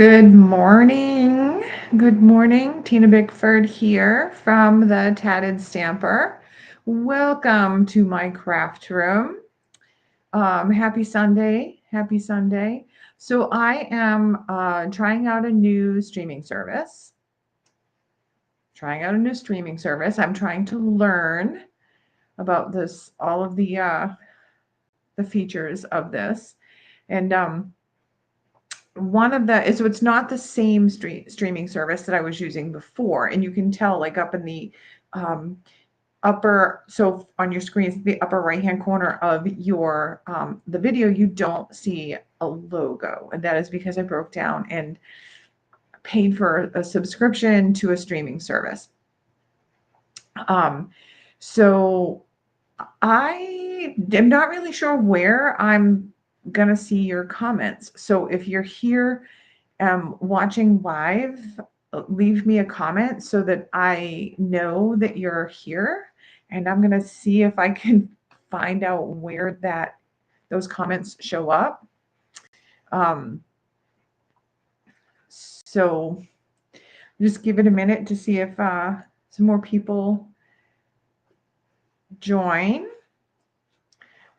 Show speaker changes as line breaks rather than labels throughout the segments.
Good morning. Good morning. Tina Bickford here from the Tatted Stamper. Welcome to my craft room. Happy Sunday. Happy Sunday. So I am trying out a new streaming service. I'm trying to learn about this, all of the features of this. And one of the so it's not the same streaming service that I was using before, and you can tell like up in the upper, so on your screen, the upper right hand corner of your the video, you don't see a logo, and that is because I broke down and paid for a subscription to a streaming service. So I am not really sure where I'm gonna see your comments. So if you're here watching live, leave me a comment so that I know that you're here, and I'm gonna see if I can find out where those comments show up. So just give it a minute to see if some more people join.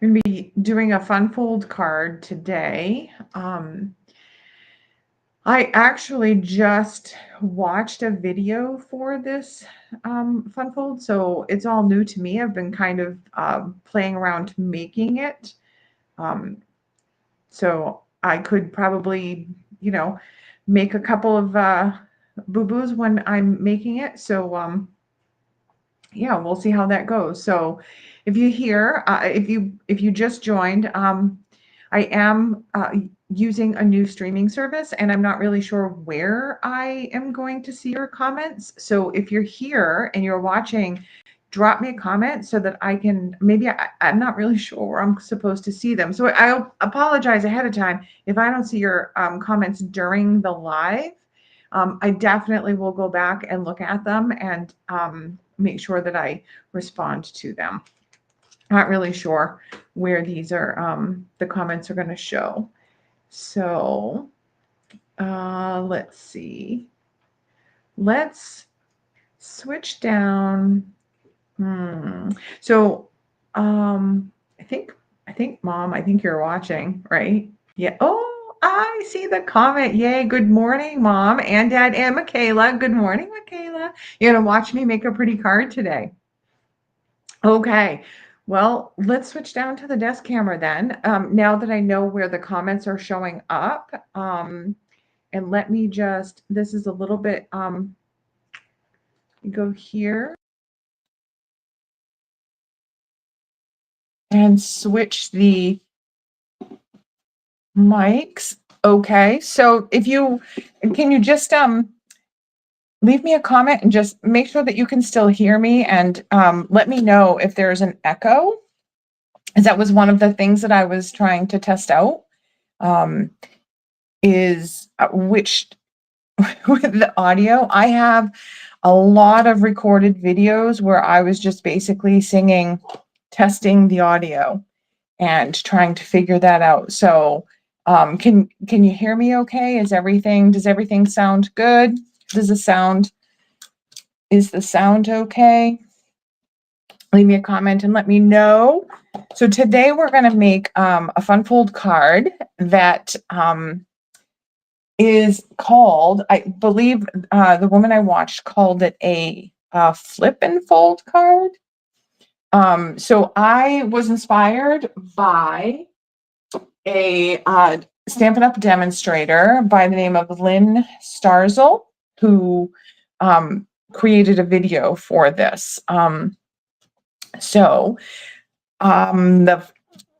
I'm going to be doing a fun fold card today. I actually just watched a video for this fun fold, so it's all new to me. I've been kind of playing around making it. So I could probably, make a couple of boo-boos when I'm making it. So yeah, we'll see how that goes. So if you hear, if you just joined, I am using a new streaming service, and I'm not really sure where I am going to see your comments. So if you're here and you're watching, drop me a comment so that I can, maybe I'm not really sure where I'm supposed to see them. So I'll apologize ahead of time if I don't see your comments during the live. I definitely will go back and look at them and make sure that I respond to them. Not really sure where these are, the comments are going to show. So let's see. Let's switch down. So I think, Mom, I think you're watching, right? Yeah. Oh, I see the comment. Yay. Good morning, Mom and Dad and Michaela. Good morning, Michaela. You're going to watch me make a pretty card today. Okay. Well, let's switch down to the desk camera then. Now that I know where the comments are showing up, and let me just, this is a little bit, go here and switch the mics. Okay. So if you, can you just, leave me a comment and just make sure that you can still hear me, and let me know if there's an echo, as that was one of the things that I was trying to test out, is which with the audio. I have a lot of recorded videos where I was just basically singing, testing the audio and trying to figure that out. So can you hear me okay? Does everything sound good? Is the sound okay? Leave me a comment and let me know. So today we're going to make a fun fold card that is called, I believe the woman I watched called it a flip and fold card. So I was inspired by a Stampin' Up! Demonstrator by the name of Lynn Starzl, who created a video for this. So the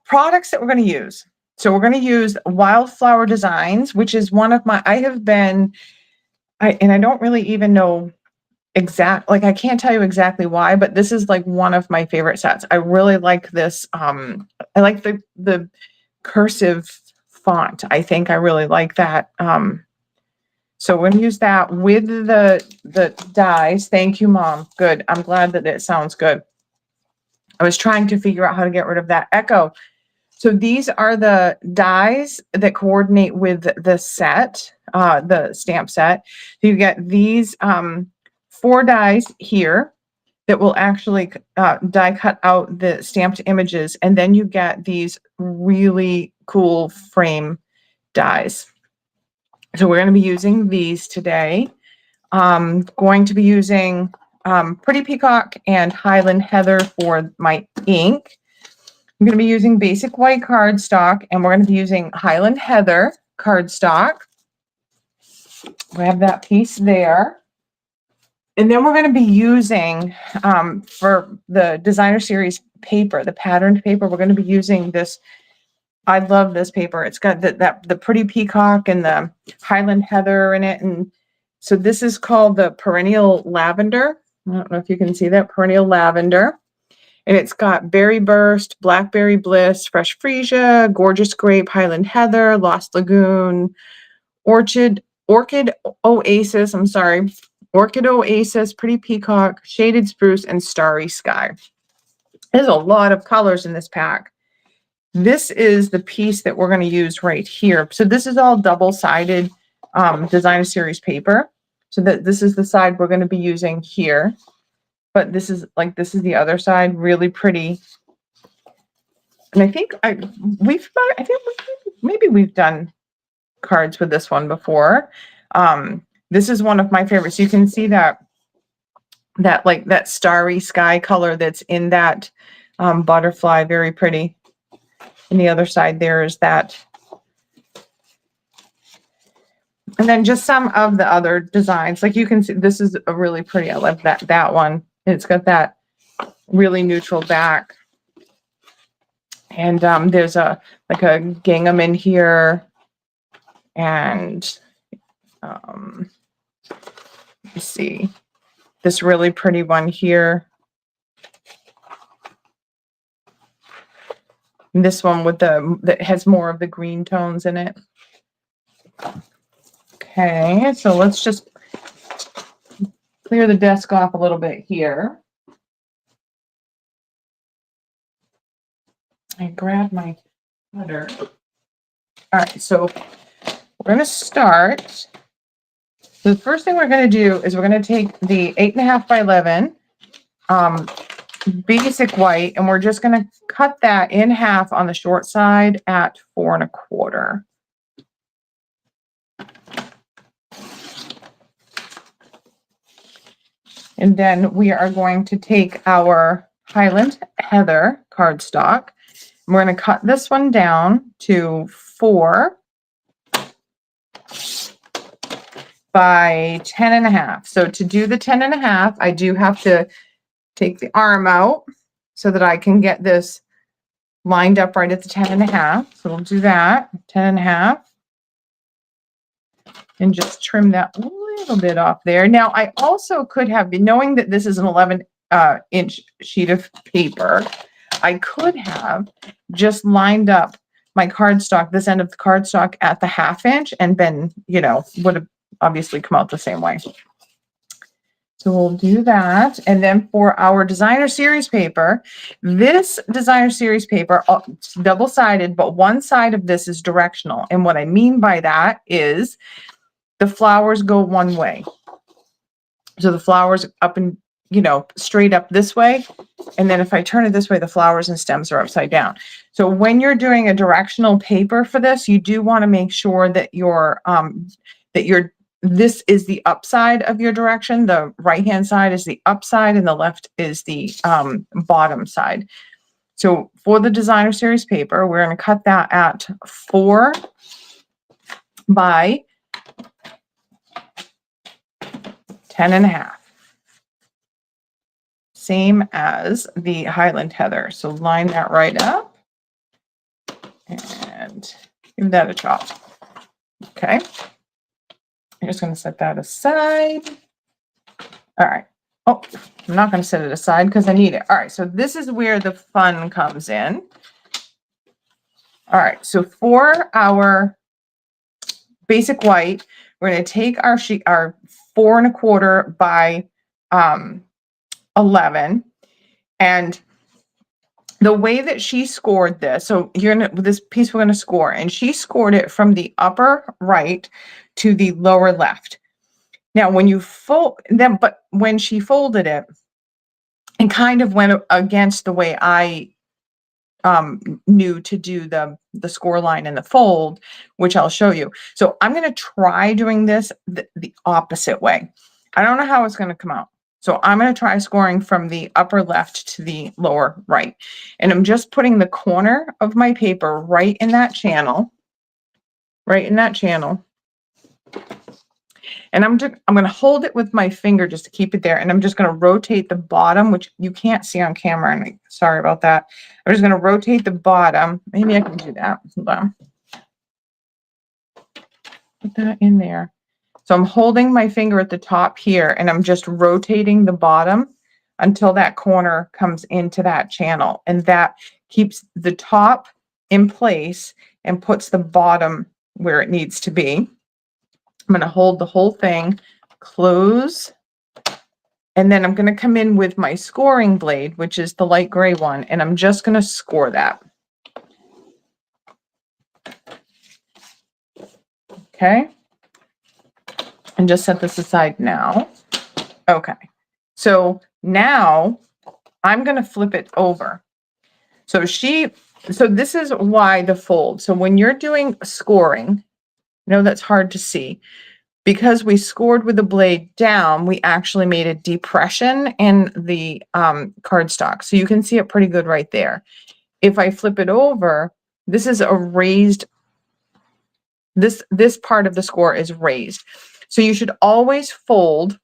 products that we're going to use. So we're going to use Wildflower Designs, which is one of my, and I don't really even know I can't tell you exactly why, but this is like one of my favorite sets. I really like this. I like the cursive font. I think I really like that. So we're going to use that with the dies. Thank you, Mom. Good. I'm glad that it sounds good. I was trying to figure out how to get rid of that echo. So these are the dies that coordinate with the set. the stamp set. So you get these 4 dies here that will actually die cut out the stamped images, and then you get these really cool frame dies. So we're going to be using these today. Going to be using Pretty Peacock and Highland Heather for my ink. I'm going to be using basic white cardstock, and we're going to be using Highland Heather cardstock. We have that piece there. And then we're going to be using, for the designer series paper, the patterned paper, we're going to be using this. I love this paper. It's got the Pretty Peacock and the Highland Heather in it. And so this is called the Perennial Lavender. I don't know if you can see that, Perennial Lavender. And it's got Berry Burst, Blackberry Bliss, Fresh Freesia, Gorgeous Grape, Highland Heather, Lost Lagoon, Orchid Oasis, Orchid Oasis, Pretty Peacock, Shaded Spruce, and Starry Sky. There's a lot of colors in this pack. This is the piece that we're going to use right here. So this is all double-sided designer series paper. So this is the side we're going to be using here. But this is the other side, really pretty. And I think maybe we've done cards with this one before. This is one of my favorites. You can see that starry sky color that's in that butterfly, very pretty. And the other side there is that. And then just some of the other designs, like you can see, this is a really pretty. I love that one. And it's got that really neutral back. And there's a gingham in here. And you see this really pretty one here. And this one with that has more of the green tones in it. Okay, so let's just clear the desk off a little bit here. I grabbed my cutter. All right, so we're going to start. So the first thing we're going to do is we're going to take the 8.5 by 11 basic white, and we're just going to cut that in half on the short side at 4 1/4. And then we are going to take our Highland Heather cardstock. And we're going to cut this one down to 4 by 10.5. So to do the 10.5, I do have to take the arm out so that I can get this lined up right at the 10.5. So we'll do that, 10.5. And just trim that a little bit off there. Now, I also could have been, knowing that this is an 11-inch sheet of paper, I could have just lined up my cardstock, this end of the cardstock at the 1/2 inch, and been, would have obviously come out the same way. So we'll do that. And then for our designer series paper, this designer series paper, it's double-sided, but one side of this is directional. And what I mean by that is the flowers go one way. So the flowers up and, straight up this way. And then if I turn it this way, the flowers and stems are upside down. So when you're doing a directional paper for this, you do want to make sure that this is the upside of your direction. The right-hand side is the upside and the left is the bottom side. So for the designer series paper, we're going to cut that at 4 by 10.5. Same as the Highland Heather. So line that right up and give that a chop. Okay. I'm just going to set that aside. All right. Oh, I'm not going to set it aside because I need it. All right. So this is where the fun comes in. All right. So for our basic white, we're going to take our sheet, our 4 1/4 by 11. And the way that she scored this, so you're gonna, with this piece we're gonna score, and she scored it from the upper right to the lower left. Now, when you fold them, but when she folded it, and kind of went against the way I knew to do the score line and the fold, which I'll show you. So I'm going to try doing this the opposite way. I don't know how it's going to come out. So I'm going to try scoring from the upper left to the lower right. And I'm just putting the corner of my paper right in that channel, right in that channel. And I'm going to hold it with my finger just to keep it there. And I'm just going to rotate the bottom, which you can't see on camera. And sorry about that. I'm just going to rotate the bottom. Maybe I can do that. Hold on. Put that in there. So I'm holding my finger at the top here, and I'm just rotating the bottom until that corner comes into that channel. And that keeps the top in place and puts the bottom where it needs to be. I'm going to hold the whole thing, close, and then I'm going to come in with my scoring blade, which is the light gray one, and I'm just going to score that. Okay. And just set this aside now. Okay. So now I'm going to flip it over. So this is why the fold. So when you're doing scoring, I know that's hard to see. Because we scored with the blade down, we actually made a depression in the cardstock. So you can see it pretty good right there. If I flip it over, this is a raised, this part of the score is raised. So you should always fold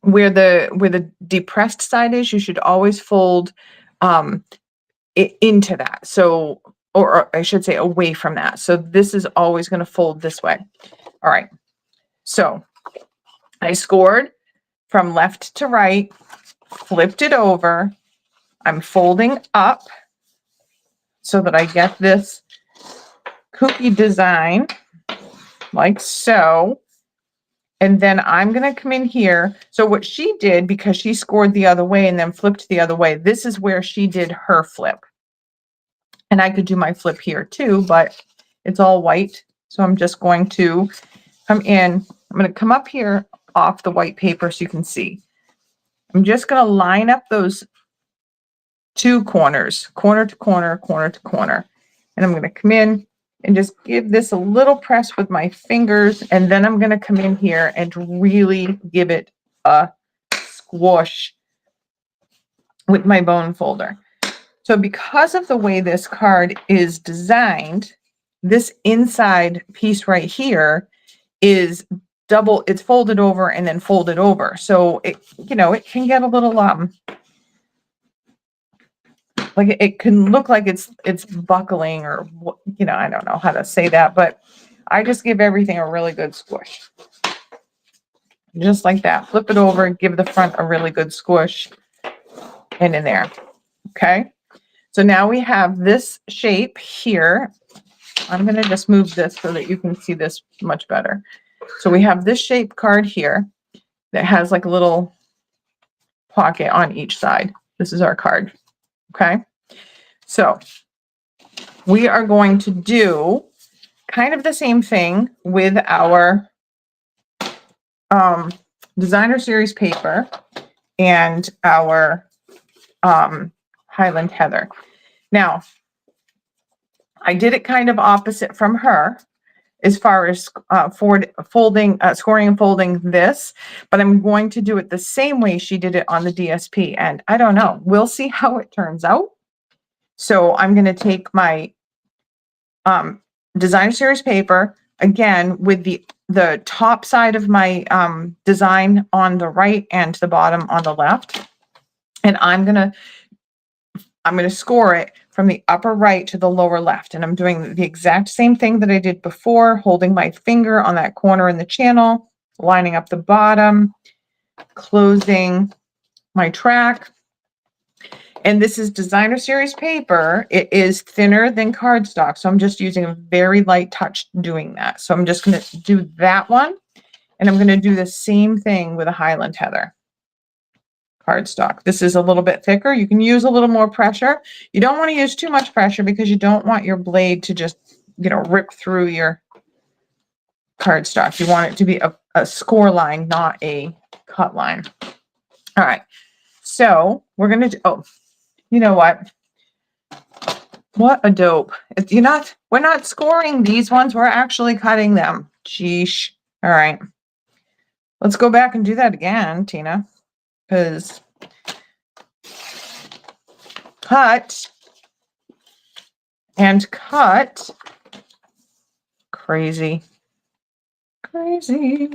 where the depressed side is, you should always fold it into that. So, or I should say away from that. So this is always going to fold this way. All right. So I scored from left to right, flipped it over. I'm folding up so that I get this cookie design like so. And then I'm going to come in here. So what she did, because she scored the other way and then flipped the other way, this is where she did her flip. And I could do my flip here too, but it's all white. So I'm just going to come in. I'm going to come up here off the white paper so you can see. I'm just going to line up those two corners, corner to corner, corner to corner. And I'm going to come in and just give this a little press with my fingers. And then I'm going to come in here and really give it a squish with my bone folder. So because of the way this card is designed, this inside piece right here is double, it's folded over and then folded over. So it, you know, it can get a little, like it can look like it's buckling or, you know, I don't know how to say that, but I just give everything a really good squish. Just like that. Flip it over, give the front a really good squish and in there. Okay. So now we have this shape here. I'm going to just move this so that you can see this much better. So we have this shape card here that has like a little pocket on each side. This is our card. Okay. So we are going to do kind of the same thing with our designer series paper and our Highland Heather. Now, I did it kind of opposite from her as far as folding, scoring and folding this, but I'm going to do it the same way she did it on the DSP. And I don't know, we'll see how it turns out. So I'm going to take my designer series paper again with the top side of my design on the right and the bottom on the left. And I'm going to score it from the upper right to the lower left. And I'm doing the exact same thing that I did before, holding my finger on that corner in the channel, lining up the bottom, closing my track. And this is designer series paper. It is thinner than cardstock. So I'm just using a very light touch doing that. So I'm just going to do that one. And I'm going to do the same thing with a Highland Heather. cardstock. This is a little bit thicker. You can use a little more pressure. You don't want to use too much pressure because you don't want your blade to just, you know, rip through your cardstock. You want it to be a score line, not a cut line. All right. So we're going to do, oh, you know what? What a dope. We're not scoring these ones. We're actually cutting them. Sheesh. All right. Let's go back and do that again, Tina, because cut and cut. Crazy. Crazy.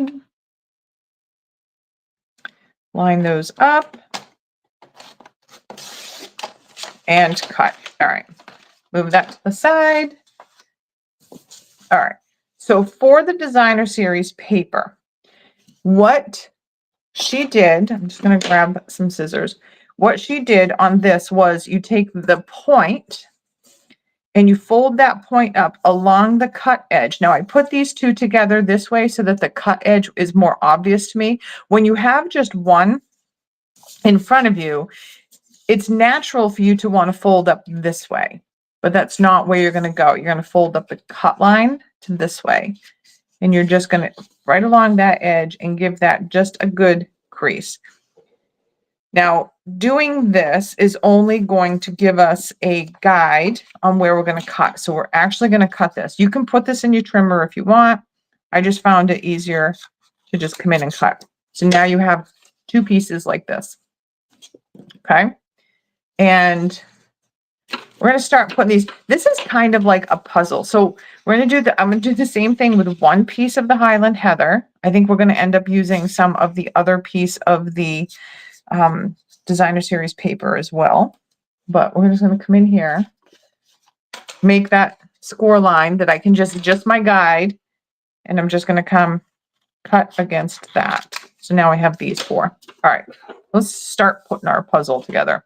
Line those up and cut. All right. Move that to the side. All right. So for the designer series paper, what she did, I'm just going to grab some scissors. What she did on this was you take the point and you fold that point up along the cut edge. Now I put these two together this way so that the cut edge is more obvious to me. When you have just one in front of you, it's natural for you to want to fold up this way, but that's not where you're going to go. You're going to fold up the cut line to this way, and you're just going to right along that edge and give that just a good crease. Now, doing this is only going to give us a guide on where we're going to cut. So we're actually going to cut this. You can put this in your trimmer if you want. I just found it easier to just come in and cut. So now you have two pieces like this. Okay. And we're going to start putting these. This is kind of like a puzzle. So we're going to do I'm going to do the same thing with one piece of the Highland Heather. I think we're going to end up using some of the other piece of the designer series paper as well, but we're just going to come in here, make that score line that I can just adjust my guide, and I'm just going to come cut against that. So now I have these four. All right, let's start putting our puzzle together.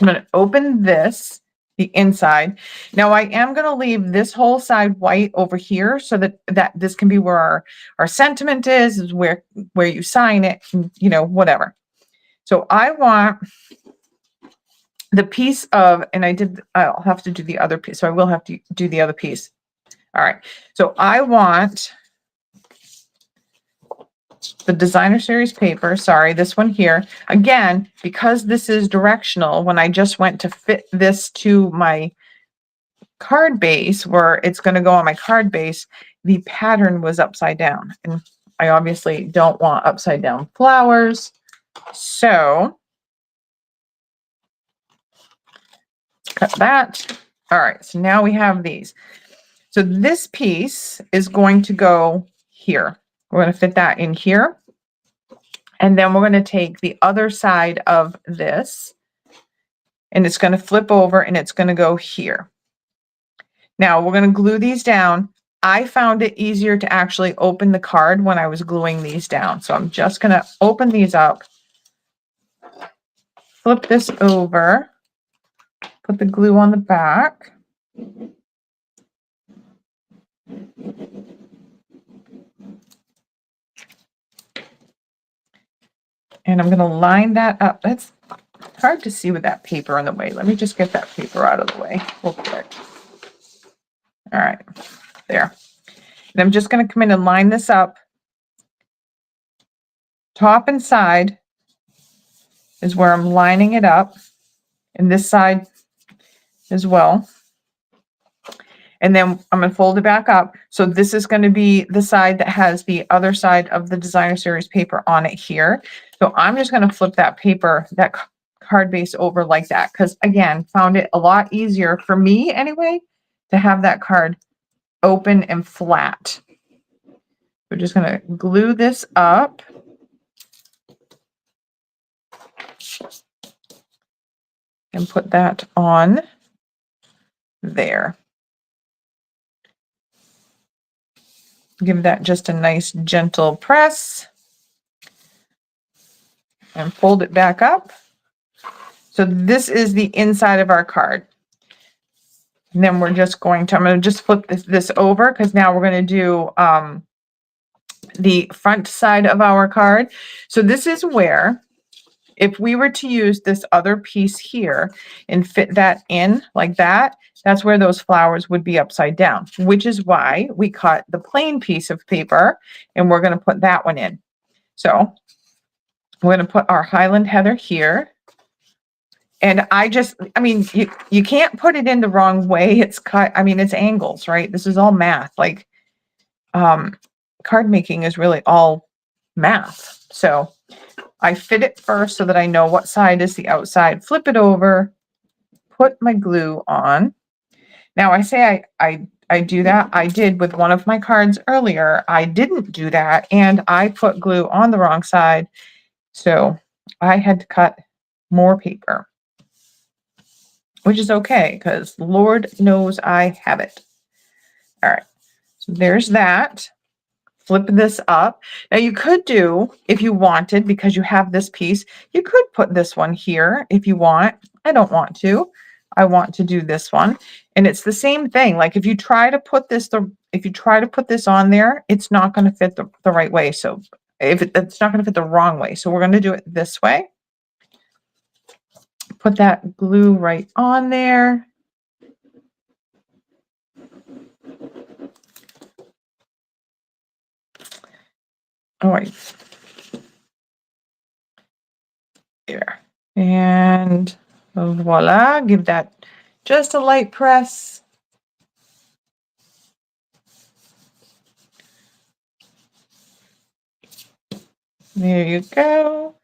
I'm going to open this, the inside. Now I am going to leave this whole side white over here so that this can be where our sentiment is where you sign it, and, you know, whatever. So I want the piece of, and I'll have to do the other piece. So I will have to do the other piece. All right. So I want the designer series paper. Sorry, this one here. Again, because this is directional, when I just went to fit this to my card base where it's going to go on my card base, the pattern was upside down. And I obviously don't want upside down flowers. So cut that. All right, so now we have these. So this piece is going to go here. We're going to fit that in here. And then we're going to take the other side of this, and it's going to flip over and it's going to go here. Now we're going to glue these down. I found it easier to actually open the card when I was gluing these down. So I'm just going to open these up, flip this over, put the glue on the back. And I'm going to line that up. That's hard to see with that paper in the way. Let me just get that paper out of the way real quick. All right, there. And I'm just going to come in and line this up. Top and side is where I'm lining it up, and this side as well. And then I'm going to fold it back up. So this is going to be the side that has the other side of the designer series paper on it here. So I'm just going to flip that paper, that card base over like that. Because again, found it a lot easier for me anyway, to have that card open and flat. We're just going to glue this up. And put that on there. Give that just a nice gentle press and fold it back up. So this is the inside of our card. And then we're just going to, I'm going to just flip this over because now we're going to do the front side of our card. So this is where if we were to use this other piece here and fit that in like that, that's where those flowers would be upside down, which is why we cut the plain piece of paper and we're going to put that one in. So we're going to put our Highland heather here. And I mean, you can't put it in the wrong way. It's cut. I mean, it's angles, right? This is all math. Like, card making is really all math. So I fit it first so that I know what side is the outside, flip it over, put my glue on. Now I say I do that. I did with one of my cards earlier. I didn't do that and I put glue on the wrong side. So I had to cut more paper, which is okay because Lord knows I have it. All right, so there's that. Flip this up. Now you could do, if you wanted, because you have this piece, you could put this one here if you want. I don't want to. I want to do this one. And it's the same thing. Like if you try to put this, on there, it's not going to fit the right way. So it's not going to fit the wrong way. So we're going to do it this way. Put that glue right on there. All right. There. And voila, give that just a light press. There you go.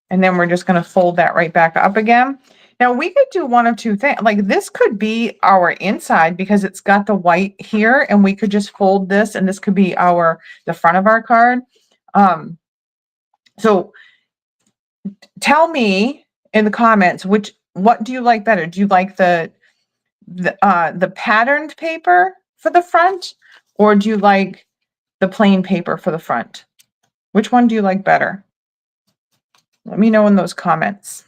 And then we're just going to fold that right back up again. Now we could do one of two things. Like this could be our inside because it's got the white here, and we could just fold this, and this could be the front of our card. So tell me in the comments what do you like better? Do you like the patterned paper for the front, or do you like the plain paper for the front? Which one do you like better? Let me know in those comments.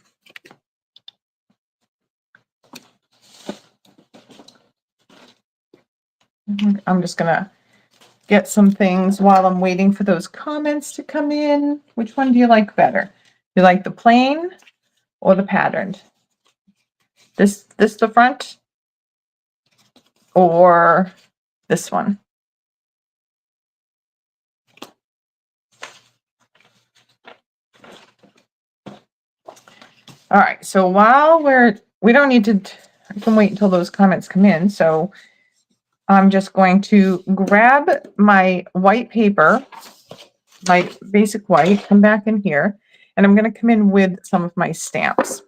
I'm just gonna get some things while I'm waiting for those comments to come in. Which one do you like better? Do you like the plain or the patterned? This the front or this one? All right, so while we don't need to, I can wait until those comments come in. So I'm just going to grab my white paper, my basic white, come back in here, and I'm going to come in with some of my stamps.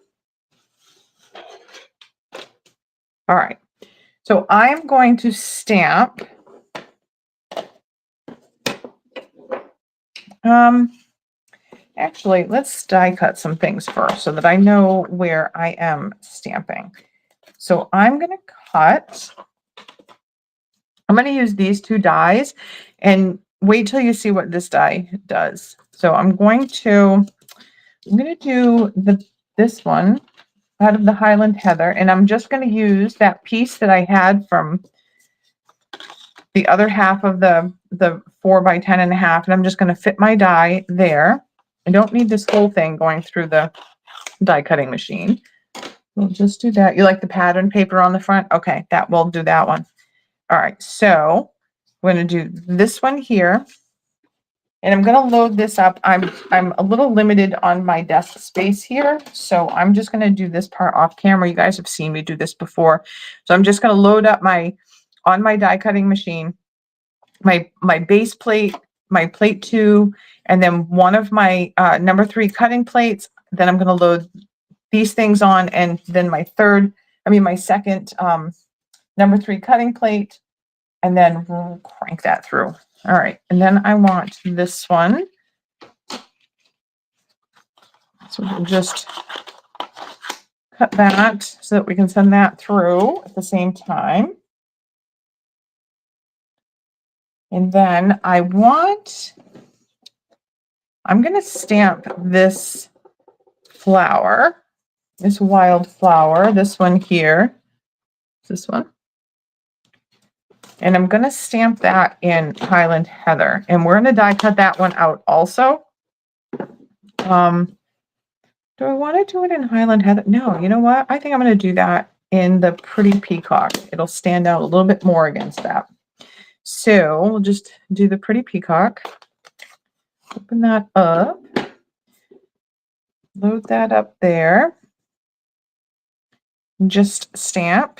All right, so I'm going to stamp actually, let's die cut some things first so that I know where I am stamping. So I'm going to cut, I'm going to use these two dies and wait till you see what this die does. So I'm going to do this one out of the Highland Heather, and I'm just going to use that piece that I had from the other half of the 4 by 10.5, and I'm just going to fit my die there. I don't need this whole thing going through the die cutting machine. We'll just do that. You like the pattern paper on the front? Okay, that will do that one. All right, so we're going to do this one here, and I'm going to load this up. I'm a little limited on my desk space here, so I'm just going to do this part off camera. You guys have seen me do this before, so I'm just going to load up on my die cutting machine my base plate, my plate 2, and then one of my number 3 cutting plates. Then I'm going to load these things on, and then my second number 3 cutting plate, and then we'll crank that through. All right, and then I want this one. So we'll just cut that so that we can send that through at the same time. And then I'm going to stamp this flower, this wildflower, this one here, this one. And I'm going to stamp that in Highland Heather. And we're going to die cut that one out also. Do I want to do it in Highland Heather? No, you know what? I think I'm going to do that in the Pretty Peacock. It'll stand out a little bit more against that. So we'll just do the Pretty Peacock. Open that up. Load that up there. Just stamp.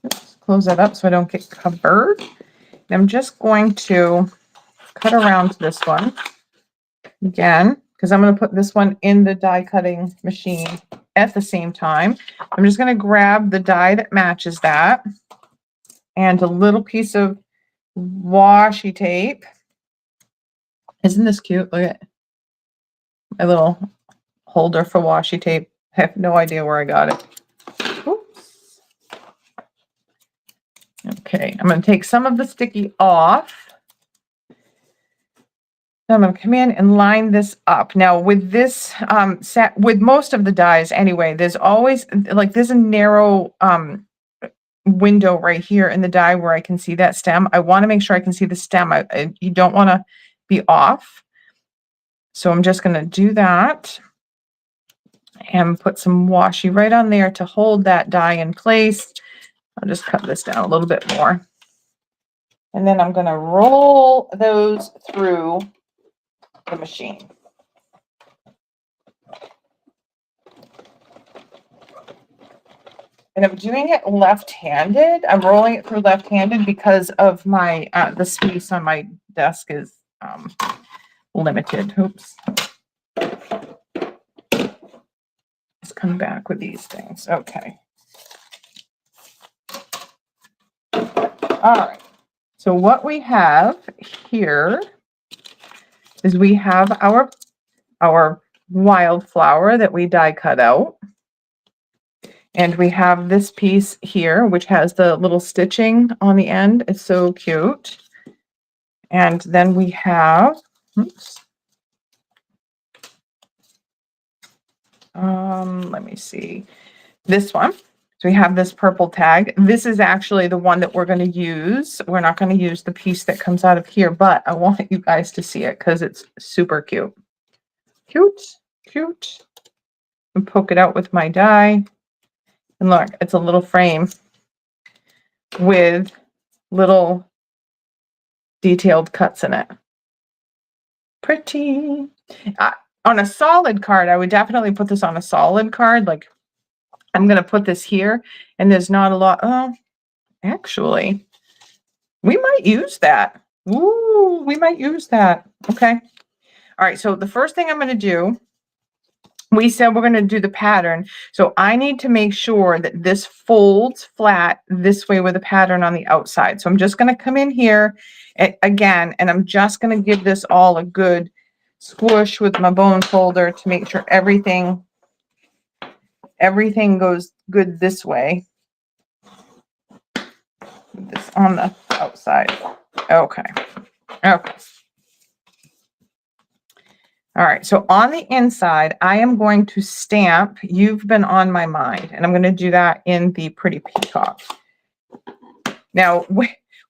Oops, close that up so I don't get covered. I'm just going to cut around this one again, because I'm going to put this one in the die cutting machine at the same time. I'm just going to grab the die that matches that and a little piece of washi tape. Isn't this cute? Look at my little holder for washi tape. I have no idea where I got it. Oops. Okay, I'm going to take some of the sticky off. I'm going to come in and line this up. Now with this set, with most of the dies anyway, there's always like there's a narrow window right here in the die where I can see that stem. I want to make sure I can see the stem. You don't want to be off. So I'm just going to do that and put some washi right on there to hold that die in place. I'll just cut this down a little bit more. And then I'm going to roll those through the machine. And I'm doing it left-handed. I'm rolling it through left-handed because of my the space on my desk is limited. Oops. Let's come back with these things. Okay. All right. So what we have here is we have our wildflower that we die cut out. And we have this piece here, which has the little stitching on the end. It's so cute. And then we have, oops. Let me see, this one. So we have this purple tag. This is actually the one that we're going to use. We're not going to use the piece that comes out of here, but I want you guys to see it because it's super cute. Cute, cute. And poke it out with my die. And look, it's a little frame with little detailed cuts in it. Pretty. On a solid card, I would definitely put this on a solid card. Like, I'm going to put this here, and there's not a lot. Oh, actually, we might use that. Ooh, we might use that. Okay. All right. So the first thing I'm going to do, we said we're going to do the pattern. So I need to make sure that this folds flat this way with a pattern on the outside. So I'm just going to come in here again, and I'm just going to give this all a good squish with my bone folder to make sure everything goes good this way. This on the outside. Okay. Okay. All right, so on the inside, I am going to stamp "You've Been on My Mind," and I'm going to do that in the Pretty Peacock. Now,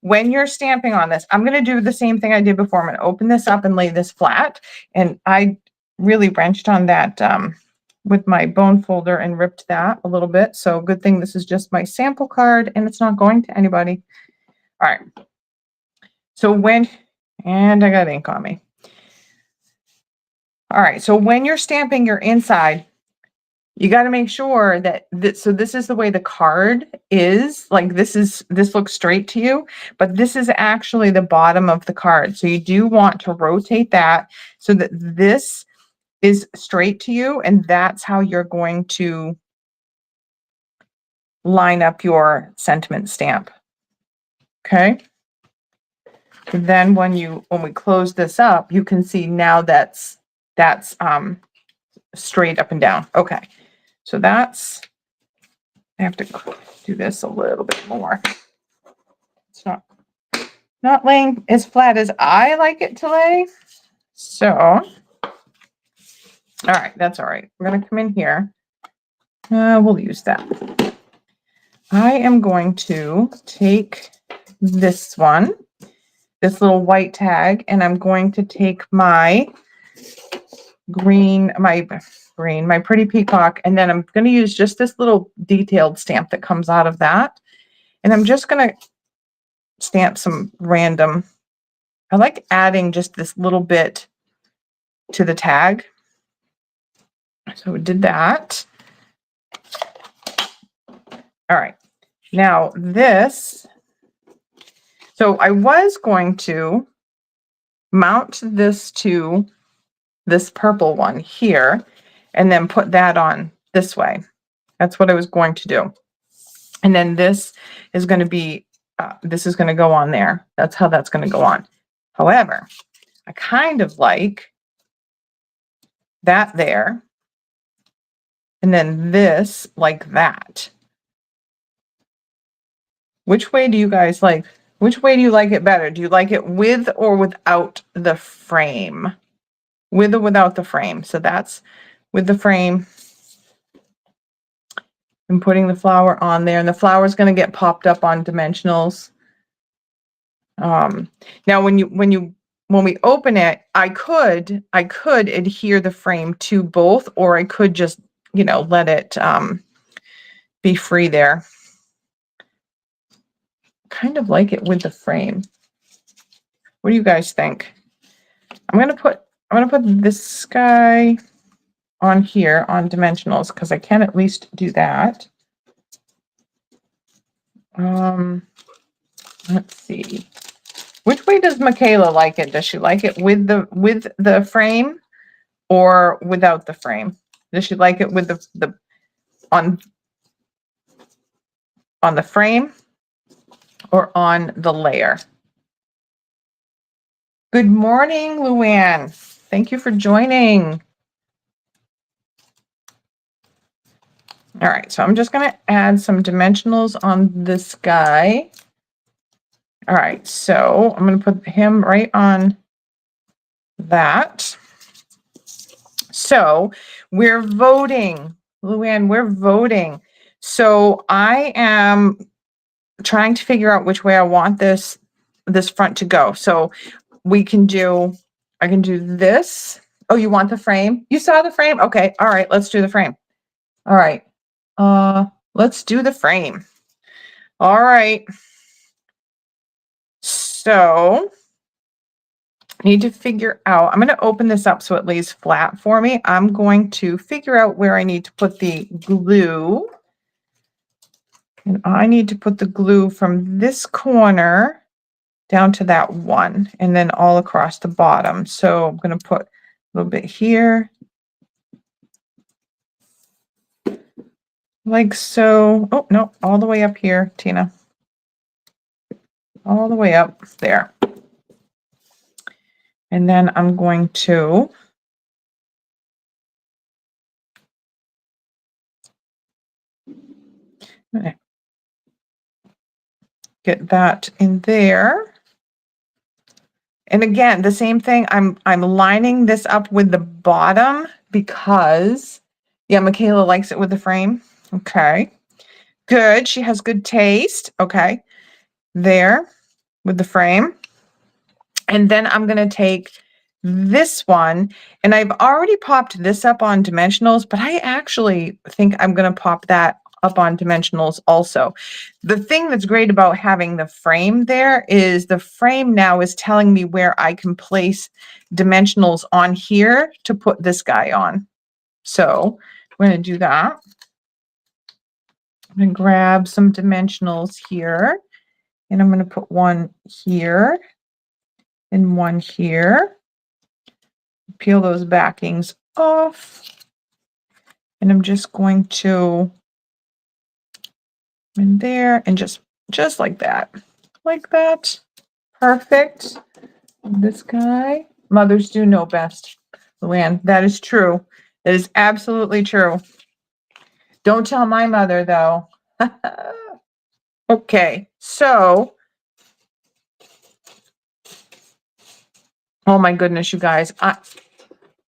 when you're stamping on this, I'm going to do the same thing I did before. I'm going to open this up and lay this flat, and I really wrenched on that with my bone folder and ripped that a little bit. So good thing this is just my sample card, and it's not going to anybody. All right. So and I got ink on me. All right, so when you're stamping your inside, you got to make sure that so this is the way the card is. Like this looks straight to you, but this is actually the bottom of the card. So you do want to rotate that so that this is straight to you, and that's how you're going to line up your sentiment stamp. Okay. Then when we close this up, you can see now that's straight up and down. Okay, so I have to do this a little bit more. It's not laying as flat as I like it to lay. So, all right, that's all right. We're gonna come in here. We'll use that. I am going to take this one, this little white tag, and I'm going to take my my pretty peacock, and then I'm going to use just this little detailed stamp that comes out of that. And I'm just going to stamp some random, I like adding just this little bit to the tag. So we did that. All right. Now this, so I was going to mount this to this purple one here and then put that on this way. That's what I was going to do. And then this is going to be, this is going to go on there. That's how that's going to go on. However, I kind of like that there. And then this like that. Which way do you guys like? Which way do you like it better? Do you like it with or without the frame? With or without the frame? So that's with the frame. I'm putting the flower on there, and the flower is going to get popped up on dimensionals. Now when we open it, I could adhere the frame to both, or I could just, you know, let it be free there. Kind of like it with the frame. What do you guys think? I'm gonna put this guy on here on dimensionals because I can at least do that. Let's see. Which way does Michaela like it? Does she like it with the frame or without the frame? Does she like it with the on the frame or on the layer? Good morning, Luann. Thank you for joining. All right, so I'm just going to add some dimensionals on this guy. All right, so I'm going to put him right on that. So we're voting, Luann, we're voting. So I am trying to figure out which way I want this front to go. So we can do, I can do this. Oh, you want the frame? You saw the frame? Okay. All right. Let's do the frame. All right. Let's do the frame. All right. So I need to figure out, I'm going to open this up so it lays flat for me. I'm going to figure out where I need to put the glue. And I need to put the glue from this corner down to that one, and then all across the bottom. So I'm going to put a little bit here, like so. Oh, no, all the way up here, Tina. All the way up there. And then I'm going to get that in there. And again, the same thing, I'm lining this up with the bottom because, yeah, Michaela likes it with the frame. Okay, good. She has good taste. Okay, there with the frame. And then I'm going to take this one, and I've already popped this up on dimensionals, but I actually think I'm going to pop that up on dimensionals also. The thing that's great about having the frame there is the frame now is telling me where I can place dimensionals on here to put this guy on. So I'm going to do that. I'm going to grab some dimensionals here, and I'm going to put one here and one here. Peel those backings off, and I'm just going to in there and just like that, perfect. This guy, mothers do know best, Luann. That is true. That is absolutely true. Don't tell my mother though. Okay, so oh my goodness, you guys, I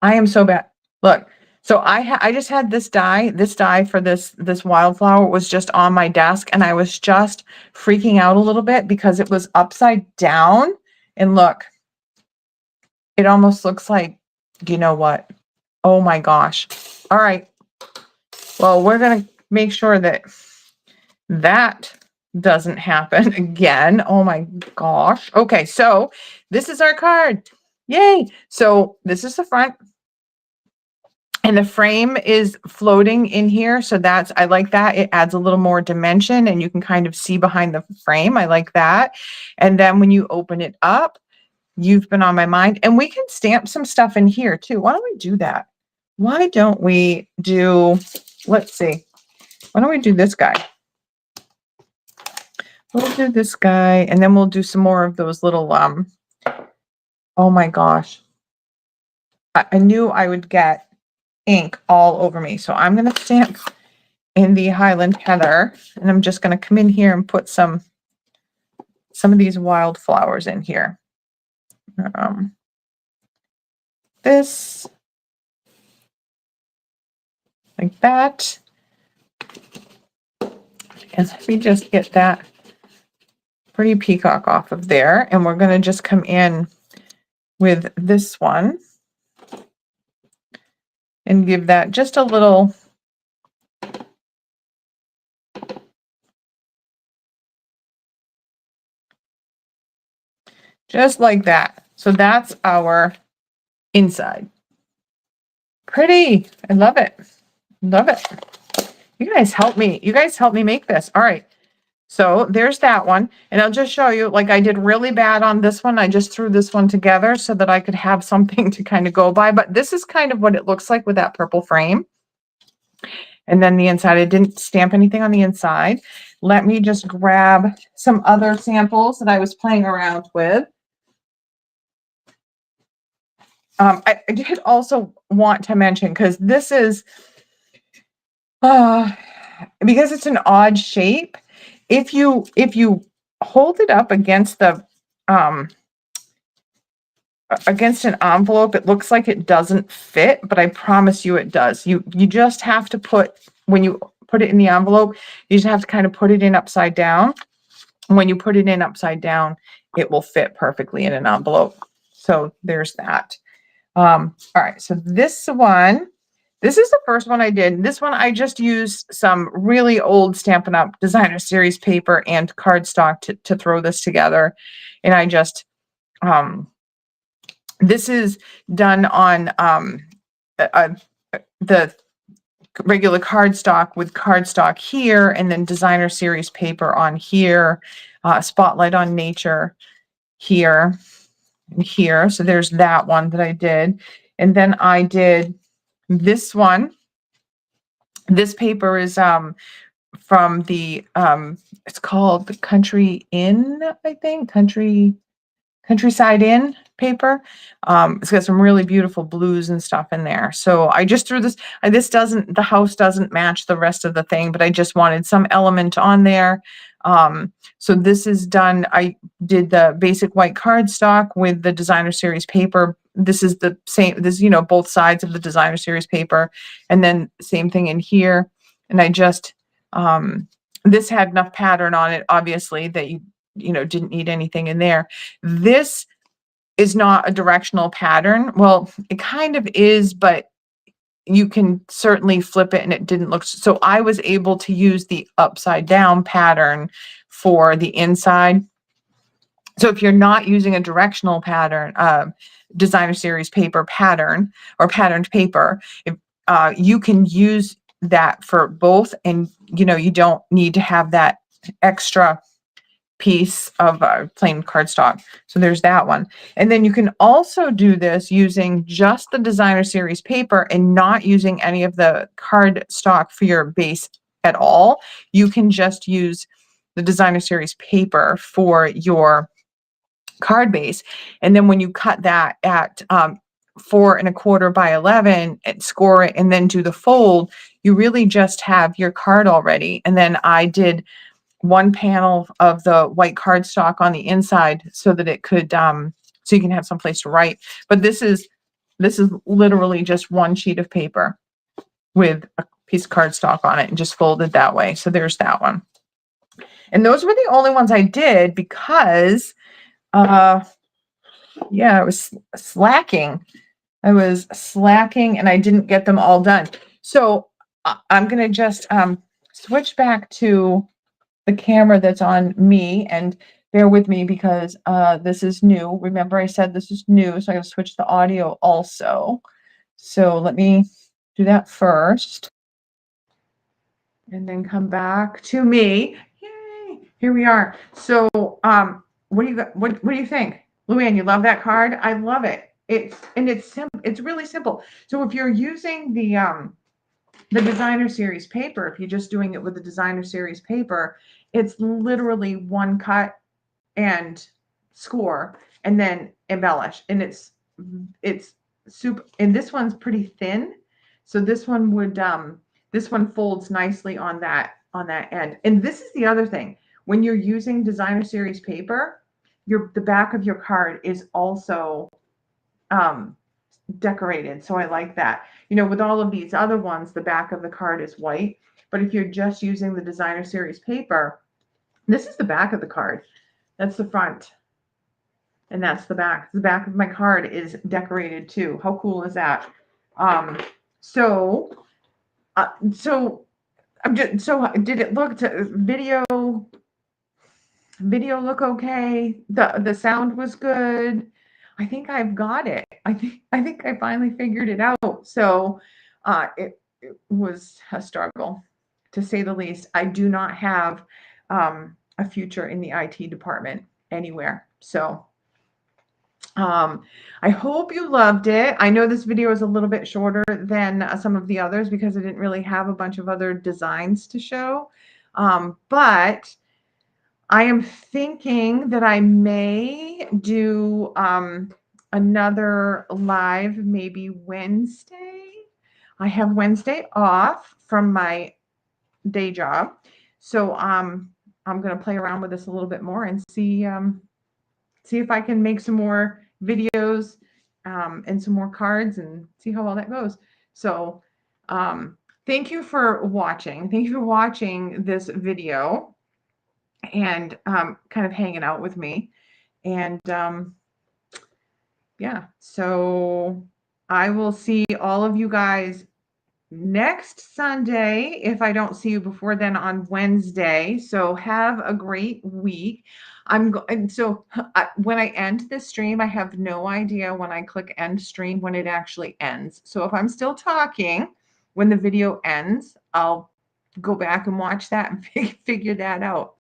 am so bad. Look, So I just had this die for this wildflower was just on my desk, and I was just freaking out a little bit because it was upside down. And look, it almost looks like, you know what? Oh my gosh. All right. Well, we're going to make sure that that doesn't happen again. Oh my gosh. Okay, so this is our card. Yay. So this is the front. And the frame is floating in here. So that's, I like that. It adds a little more dimension and you can kind of see behind the frame. I like that. And then when you open it up, you've been on my mind. And we can stamp some stuff in here too. Why don't we do that? Why don't we do, let's see. Why don't we do this guy? We'll do this guy and then we'll do some more of those little, oh my gosh. I knew I would get ink all over me. So I'm going to stamp in the Highland Heather, and I'm just going to come in here and put some of these wildflowers in here. This, like that. And let me just get that pretty peacock off of there. And we're going to just come in with this one and give that just a little just like that. So that's our inside. Pretty. I love it. Love it. You guys help me. You guys help me make this. All right. So there's that one. And I'll just show you, like I did really bad on this one. I just threw this one together so that I could have something to kind of go by. But this is kind of what it looks like with that purple frame. And then the inside, I didn't stamp anything on the inside. Let me just grab some other samples that I was playing around with. I did also want to mention, because this is, because it's an odd shape, if you hold it up against the, against an envelope, it looks like it doesn't fit, but I promise you it does. You just have to put, when you put it in the envelope, you just have to kind of put it in upside down. When you put it in upside down, it will fit perfectly in an envelope. So there's that. All right, so this one, this is the first one I did. This one, I just used some really old Stampin' Up! Designer Series paper and cardstock to throw this together. And I just, this is done on the regular cardstock with cardstock here, and then Designer Series paper on here, Spotlight on Nature here. And here. So there's that one that I did. And then I did this one. This paper is from the it's called the Country Inn, I think. Countryside Inn paper. It's got some really beautiful blues and stuff in there. So I just threw this, this doesn't, the house doesn't match the rest of the thing, but I just wanted some element on there. So this is done, I did the basic white cardstock with the Designer Series paper. This is the same, this, you know, both sides of the Designer Series paper, and then same thing in here. And I just, this had enough pattern on it, obviously, that you know, didn't need anything in there. This is not a directional pattern. Well, it kind of is, but you can certainly flip it and it didn't look. So I was able to use the upside down pattern for the inside. So if you're not using a directional pattern, Designer Series paper pattern or patterned paper, if you can use that for both, and you know, you don't need to have that extra piece of plain cardstock. So there's that one. And then you can also do this using just the Designer Series paper and not using any of the cardstock for your base at all. You can just use the Designer Series paper for your card base. And then when you cut that at 4 1/4 by 11 and score it and then do the fold, you really just have your card already. And then I did one panel of the white cardstock on the inside so that it could so you can have some place to write. But this is literally just one sheet of paper. with a piece of cardstock on it and just folded that way. So there's that one. And those were the only ones I did because, yeah, I was slacking. I was slacking and I didn't get them all done. So I'm going to just switch back to the camera that's on me, and bear with me because this is new. Remember I said this is new, so I got to switch the audio also. So let me do that first and then come back to me. Yay! Here we are. So what do you think? Luann, you love that card? I love it. It's simple. It's really simple. So if you're using the designer series paper, if you're just doing it with the designer series paper, it's literally one cut and score and then embellish. And it's super, and this one's pretty thin. So this one would this one folds nicely on that end. And this is the other thing. When you're using designer series paper, the back of your card is also decorated. So I like that. You know, with all of these other ones, the back of the card is white. But if you're just using the designer series paper, this is the back of the card. That's the front. And that's the back. The back of my card is decorated too. How cool is that? So did it look to video look okay? The sound was good. I think I've got it. I think I finally figured it out. So it was a struggle, to say the least. I do not have a future in the IT department anywhere. So I hope you loved it. I know this video is a little bit shorter than some of the others because I didn't really have a bunch of other designs to show. But I am thinking that I may do another live maybe Wednesday. I have Wednesday off from my day job. So I'm going to play around with this a little bit more and see if I can make some more videos and some more cards and see how all that goes. So thank you for watching. Thank you for watching this video and kind of hanging out with me. And yeah, so I will see all of you guys next Sunday, if I don't see you before then, on Wednesday. So have a great week. When I end this stream, I have no idea when I click end stream when it actually ends. So if I'm still talking when the video ends, I'll go back and watch that and figure that out.